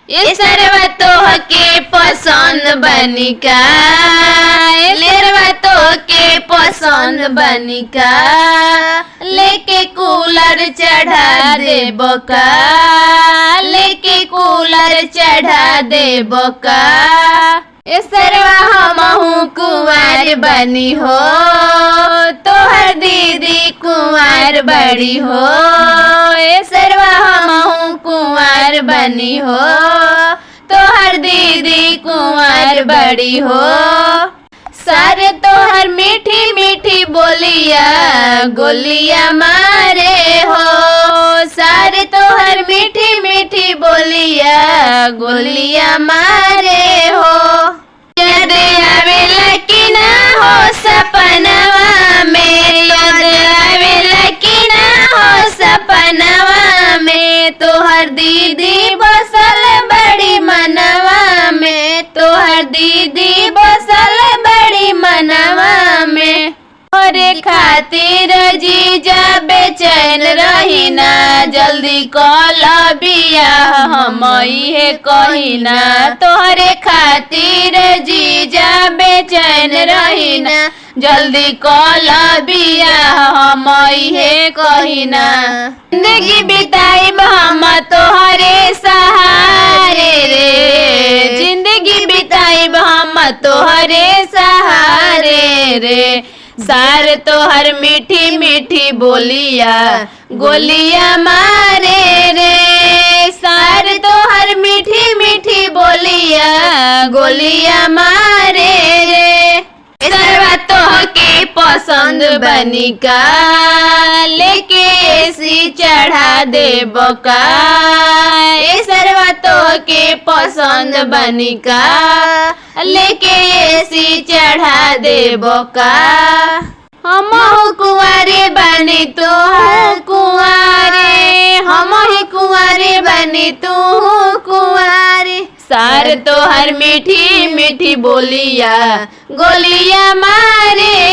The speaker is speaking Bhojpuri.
ये सरवा तो के पसंद बनिका, लेरवा तो के पसंद बनिका, लेके कूलर चढ़ा दे बका, लेके कूलर चढ़ा दे बका। ए सरवा हमहू कुंवार बनी हो, तोहर दीदी कुंवार बड़ी हो। ए सरवा हमहू कुंवार बनी हो, तोहर दीदी कुंवार बड़ी हो। सारे तोहर मीठी मीठी बोलिया गोलिया मारे हो, सारे तोहर मीठी मीठी बोलिया गोलिया मारे हो। याद आवेला कि ना हो सपनवा में, याद आवेला कि ना हो सपनवा में, तोहर दीदी बसल बड़ी मनवा में, तोहर दीदी बसल बड़ी मनवा में। तोहरे खातिर जीजा बेचैन रही ना, जल्दी कल बियाह हम इहे कही ना। तोहरे खातिर जीजा बेचैन रही ना, जल्दी कल बियाह हम इहे कही ना। जिंदगी बिताइब हम तोहरे सहारे रे, जिंदगी बिताइब हम तोहरे सहारे रे। सार तोहर मीठी मीठी बोलिया गोलिया मारे रे, सार तोहर मीठी मीठी बोलिया गोलिया मारे रे। सरवा तोह के पसंद बनिका, लेके एसी चढ़ा दे बका। ए सरवा तोह के पसंद बनिका, लेके एसी चढ़ा दे बका। हमहु कुंवारे बनी तू कुंवारे, हमहु कुंवारे बनी तू कुंवारे। सार तोहर मीठी मीठी बोलिया गोलिया मारे